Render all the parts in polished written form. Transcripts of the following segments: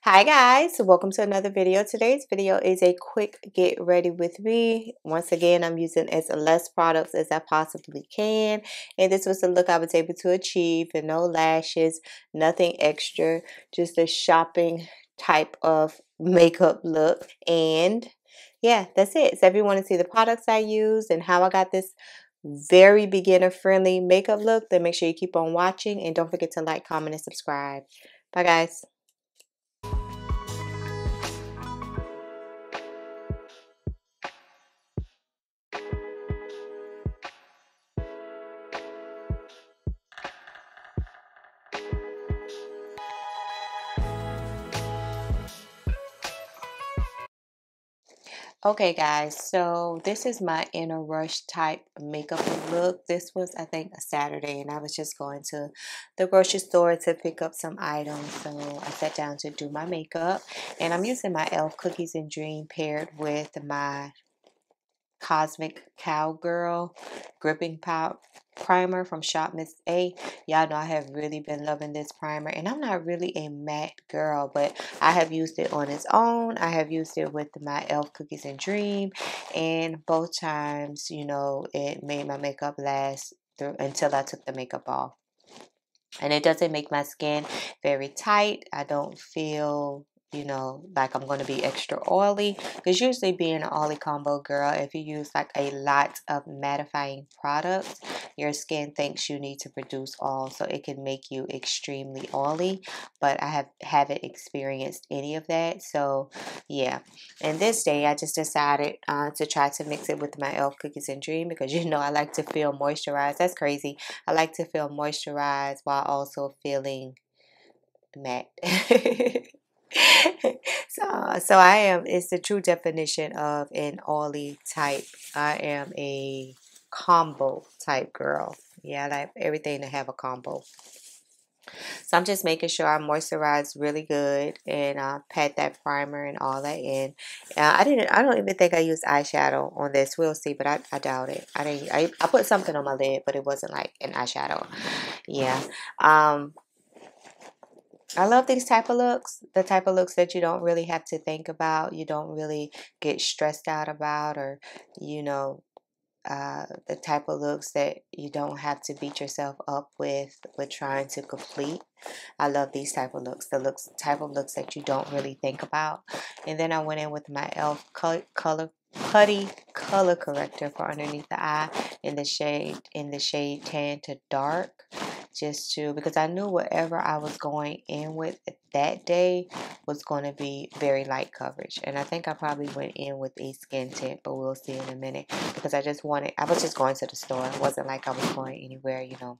Hi guys, welcome to another video. Today's video is a quick get ready with me. Once again, I'm using as less products as I possibly can, and this was the look I was able to achieve, and no lashes, nothing extra, just a shopping type of makeup look. And yeah, that's it. So if you want to see the products I used and how I got this very beginner friendly makeup look, then make sure you keep on watching, and don't forget to like, comment, and subscribe. Bye guys. Okay guys, so this is my in a rush type makeup look. This was, I think, a Saturday, and I was just going to the grocery store to pick up some items. So I sat down to do my makeup, and I'm using my e.l.f. Cookies and Dream paired with my Cosmic Cowgirl gripping primer from Shop Miss A. Y'all know I have really been loving this primer, and I'm not really a matte girl, but I have used it on its own. I have used it with my e.l.f. Cookies and Dream, and both times, you know, it made my makeup last through until I took the makeup off. And it doesn't make my skin very tight. I don't feel, you know, like I'm going to be extra oily, because usually being an oily combo girl, if you use like a lot of mattifying products, your skin thinks you need to produce oil, so it can make you extremely oily. But I haven't experienced any of that. So yeah, and this day I just decided to try to mix it with my e.l.f. Cookies and Dream, because you know I like to feel moisturized. That's crazy. I like to feel moisturized while also feeling matte. So I am, it's the true definition of an oily type. I am a combo type girl. Yeah, I like everything to have a combo. So I'm just making sure I moisturize really good and pat that primer and all that in. I don't even think I used eyeshadow on this. We'll see, but I doubt it. I put something on my lid, but it wasn't like an eyeshadow. Yeah. I love these type of looks, the type of looks that you don't really have to think about, you don't really get stressed out about, or, you know, the type of looks that you don't have to beat yourself up with trying to complete. I love these type of looks, the type of looks that you don't really think about. And then I went in with my e.l.f. Putty color corrector for underneath the eye in the shade tan to dark, just to, because I knew whatever I was going in with that day was going to be very light coverage. And I think I probably went in with a skin tint, but we'll see in a minute, because I was just going to the store. It wasn't like I was going anywhere, you know,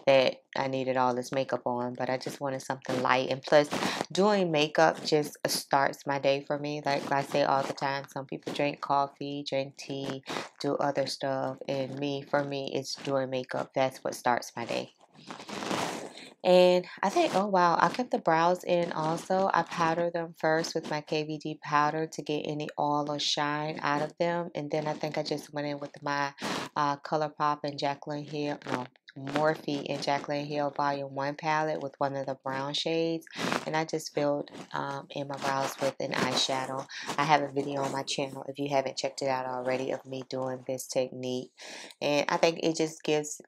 that I needed all this makeup on, but I just wanted something light. And plus, doing makeup just starts my day for me. Like I say all the time, some people drink coffee, drink tea, do other stuff, and for me, it's doing makeup. That's what starts my day. And I think, oh wow, I kept the brows in also. I powdered them first with my KVD powder to get any oil or shine out of them. And then I think I just went in with my ColourPop and Jaclyn Hill, no, Morphe and Jaclyn Hill Volume 1 palette with one of the brown shades. And I just filled in my brows with an eyeshadow. I have a video on my channel, if you haven't checked it out already, of me doing this technique. And I think it just gives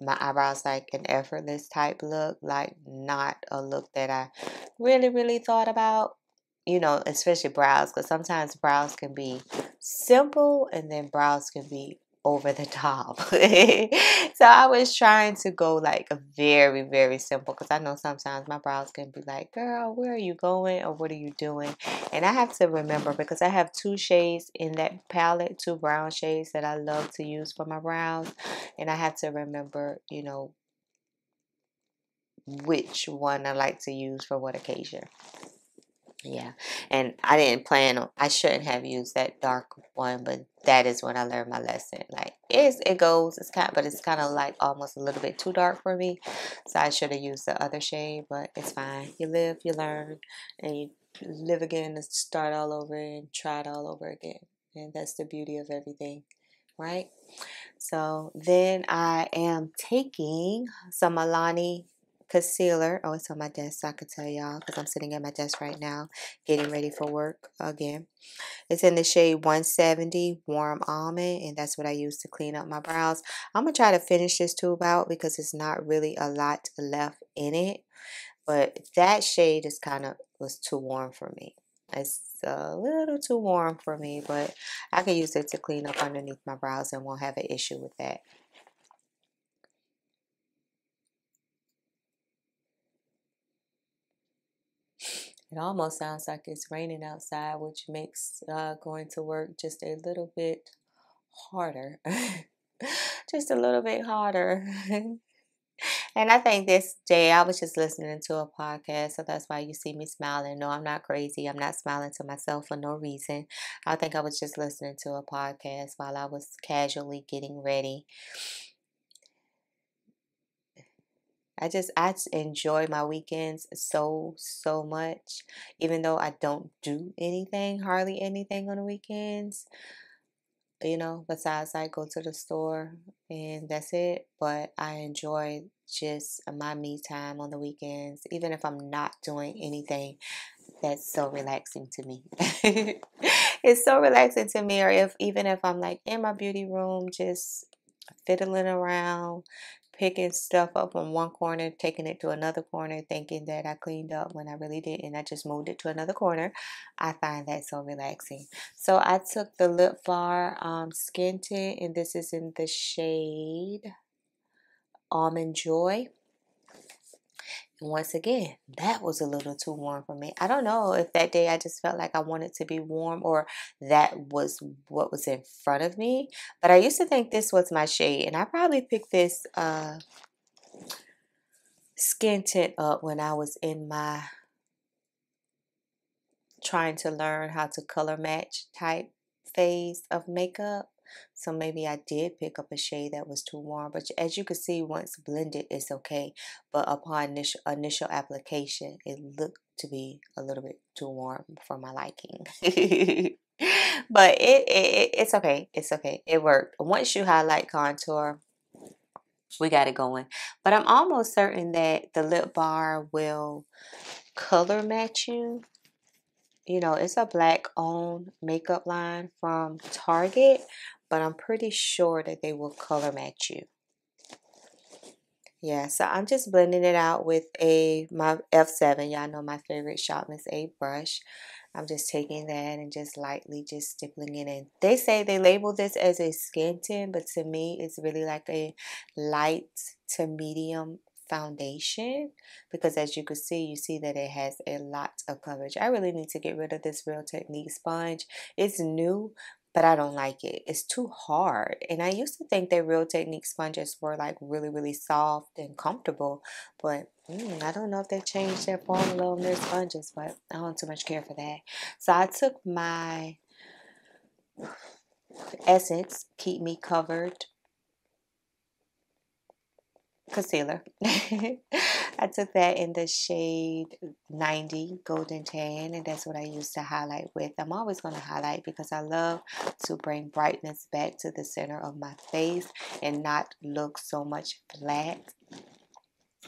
my eyebrows like an effortless type look, like not a look that I really thought about, you know, especially brows, because sometimes brows can be simple and then brows can be over the top. So I was trying to go like a very simple, because I know sometimes my brows can be like, girl, where are you going, or what are you doing? And I have to remember, because I have two shades in that palette, two brown shades that I love to use for my brows, and I have to remember, you know, which one I like to use for what occasion. Yeah, and I didn't plan on, I shouldn't have used that dark one, but that is when I learned my lesson. Like it's kind of like almost a little bit too dark for me, so I should have used the other shade, but it's fine. You live, you learn, and you live again to start all over and try it all over again, and that's the beauty of everything, right? So then I am taking some Milani concealer. Oh, it's on my desk, so I can tell y'all because I'm sitting at my desk right now getting ready for work again. It's in the shade 170 Warm Almond, and that's what I use to clean up my brows. I'm going to try to finish this tube out because it's not really a lot left in it. But that shade is was too warm for me. It's a little too warm for me, but I can use it to clean up underneath my brows and won't have an issue with that. It almost sounds like it's raining outside, which makes going to work just a little bit harder. Just a little bit harder. And I think this day I was just listening to a podcast, so that's why you see me smiling. No, I'm not crazy. I'm not smiling to myself for no reason. I think I was just listening to a podcast while I was casually getting ready. I enjoy my weekends so much, even though I don't do anything, hardly anything on the weekends. You know, besides I go to the store and that's it. But I enjoy just my me time on the weekends, even if I'm not doing anything. That's so relaxing to me. It's so relaxing to me. Or even if I'm like in my beauty room, just fiddling around, picking stuff up from one corner, taking it to another corner, thinking that I cleaned up when I really didn't. I just moved it to another corner. I find that so relaxing. So I took the Lip Bar Skin Tint, and this is in the shade Almond Joy. And once again, that was a little too warm for me. I don't know if that day I just felt like I wanted to be warm or that was what was in front of me. But I used to think this was my shade. And I probably picked this skin tint up when I was in my trying to learn how to color match type phase of makeup. So maybe I did pick up a shade that was too warm. But as you can see, once blended, it's okay. But upon initial application, it looked to be a little bit too warm for my liking. But it's okay. It's okay. It worked. Once you highlight contour, we got it going. But I'm almost certain that the lip bar will color match you. You know, it's a black owned makeup line from Target, but I'm pretty sure that they will color match you. Yeah, so I'm just blending it out with my F7. Y'all know my favorite Shop Miss A brush. I'm just taking that and just lightly just stippling it in. They say they label this as a skin tint, but to me, it's really like a light to medium foundation, because as you can see, you see that it has a lot of coverage. I really need to get rid of this Real Technique sponge. It's new, but I don't like it. It's too hard. And I used to think that Real Technique sponges were like really soft and comfortable, but I don't know if they changed their formula on their sponges, but I don't too much care for that. So I took my Essence Keep Me Covered concealer. I took that in the shade 90 Golden Tan, and that's what I use to highlight with. I'm always going to highlight because I love to bring brightness back to the center of my face and not look so much flat.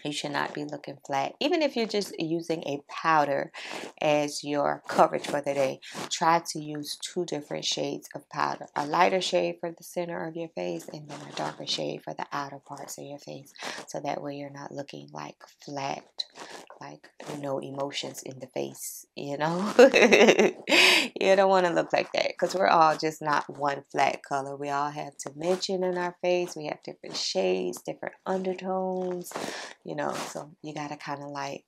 You should not be looking flat. Even if you're just using a powder as your coverage for the day, try to use two different shades of powder. A lighter shade for the center of your face and then a darker shade for the outer parts of your face. So that way you're not looking like flat, like no emotions in the face, you know? You don't want to look like that because we're all just not one flat color. We all have dimension in our face. We have different shades, different undertones, you know, so you got to kind of like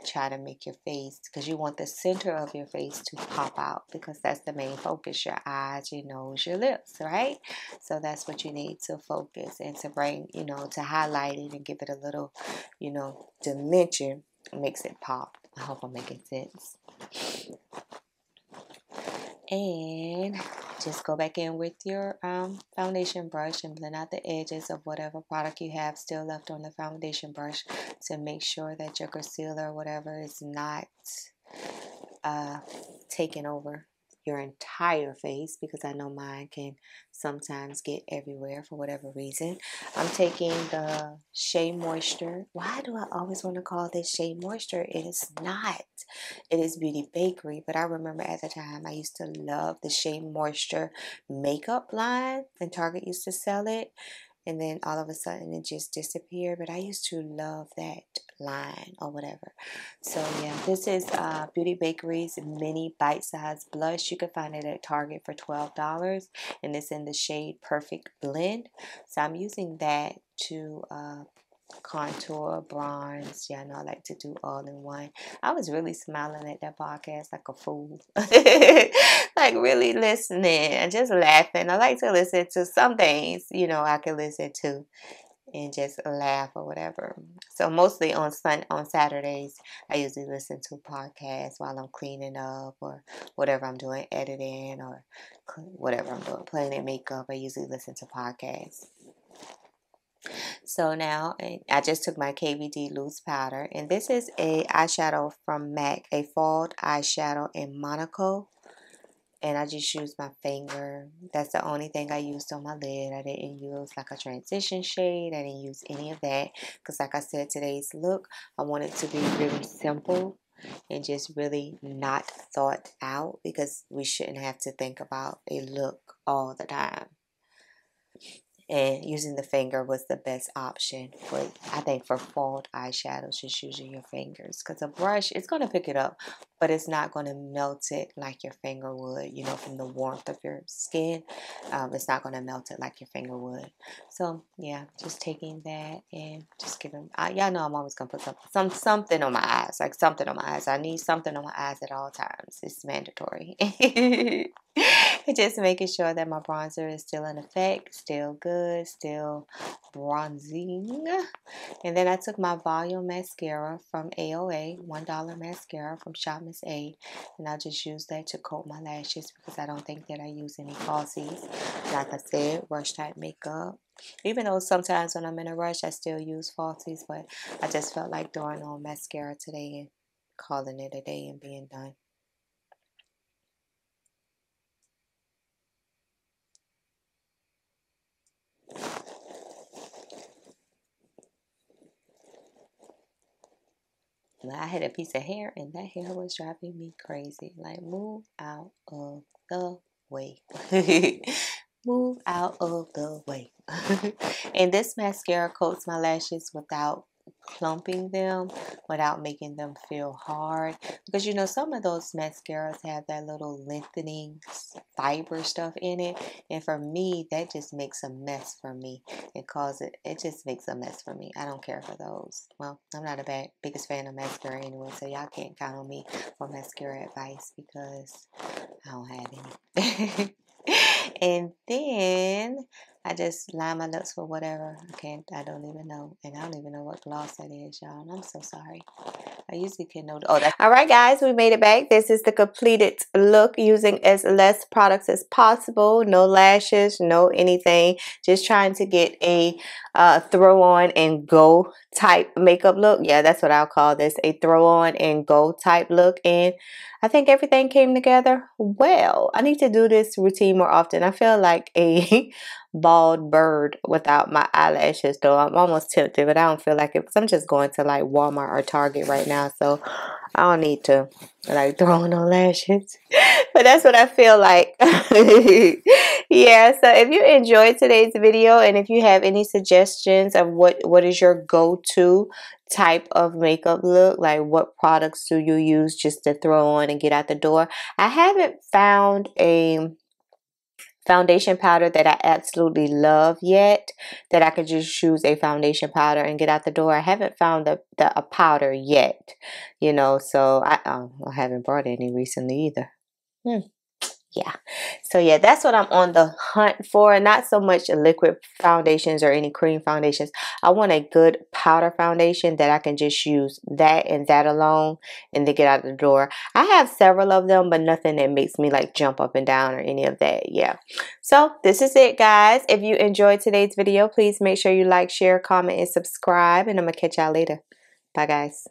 try to make your face, because you want the center of your face to pop out, because that's the main focus, your eyes, your nose, your lips, right? So that's what you need to focus and to bring, you know, to highlight it and give it a little, you know, dimension. Makes it pop. I hope I'm making sense. And just go back in with your foundation brush and blend out the edges of whatever product you have still left on the foundation brush to make sure that your concealer or whatever is not taking over your entire face, because I know mine can sometimes get everywhere for whatever reason. I'm taking the Shea Moisture. Why do I always want to call this Shea Moisture? It is not. It is Beauty Bakerie, but I remember at the time I used to love the Shea Moisture makeup line, and Target used to sell it. And then all of a sudden it just disappeared. But I used to love that line or whatever. So yeah, this is Beauty Bakerie's mini bite-sized blush. You can find it at Target for $12. And it's in the shade Perfect Blend. So I'm using that to contour, bronze. Yeah, I know I like to do all in one. I was really smiling at that podcast like a fool. Like really listening and just laughing. I like to listen to some things, you know, I can listen to and just laugh or whatever. So mostly on Saturdays, I usually listen to podcasts while I'm cleaning up or whatever I'm doing, editing or whatever I'm doing, playing makeup. I usually listen to podcasts. So now I just took my KVD loose powder, and this is a eyeshadow from MAC, a fall eyeshadow in Monaco. And I just used my finger. That's the only thing I used on my lid. I didn't use like a transition shade. I didn't use any of that. Because like I said, today's look, I want it to be really simple and just really not thought out. Because we shouldn't have to think about a look all the time. And using the finger was the best option. But I think for fall eyeshadows, just using your fingers. Because a brush, it's going to pick it up. But it's not going to melt it like your finger would. You know, from the warmth of your skin. It's not going to melt it like your finger would. So, yeah. Just taking that and just giving... y'all know I'm always going to put something on my eyes. Like something on my eyes. I need something on my eyes at all times. It's mandatory. Just making sure that my bronzer is still in effect, still good, still bronzing. And then I took my volume mascara from AOA, $1 mascara from Shop Miss A, and I just use that to coat my lashes because I don't think that I use any falsies. Like I said, rush type makeup. Even though sometimes when I'm in a rush, I still use falsies, but I just felt like throwing on mascara today and calling it a day and being done. I had a piece of hair and that hair was driving me crazy. Like, move out of the way. Move out of the way. And this mascara coats my lashes without clumping them, without making them feel hard, because you know some of those mascaras have that little lengthening fiber stuff in it, and for me that just makes a mess for me. It just makes a mess for me. I don't care for those. Well, I'm not a biggest fan of mascara anyway, so y'all can't count on me for mascara advice because I don't have any. And then I just line my lips for whatever. I don't even know. And I don't even know what gloss that is, y'all. I'm so sorry. I usually can know. Alright, guys, we made it back. This is the completed look using as less products as possible. No lashes, no anything. Just trying to get a throw on and go type makeup look. Yeah, that's what I'll call this. A throw on and go type look. And I think everything came together well. I need to do this routine more often. I feel like a bald bird without my eyelashes, though. I'm almost tempted, but I don't feel like it because I'm just going to like Walmart or Target right now, so I don't need to like throw on no lashes. But that's what I feel like. Yeah, so if you enjoyed today's video and if you have any suggestions of what is your go-to type of makeup look, like what products do you use just to throw on and get out the door. I haven't found a foundation powder that I absolutely love yet, that I could just choose a foundation powder and get out the door. I haven't found a powder yet, you know, so I haven't bought any recently either. Yeah, so yeah, that's what I'm on the hunt for. Not so much liquid foundations or any cream foundations. I want a good powder foundation that I can just use that and that alone and then get out the door. I have several of them, but nothing that makes me like jump up and down or any of that. Yeah, so this is it, guys. If you enjoyed today's video, please make sure you like, share, comment, and subscribe, and I'm gonna catch y'all later. Bye, guys.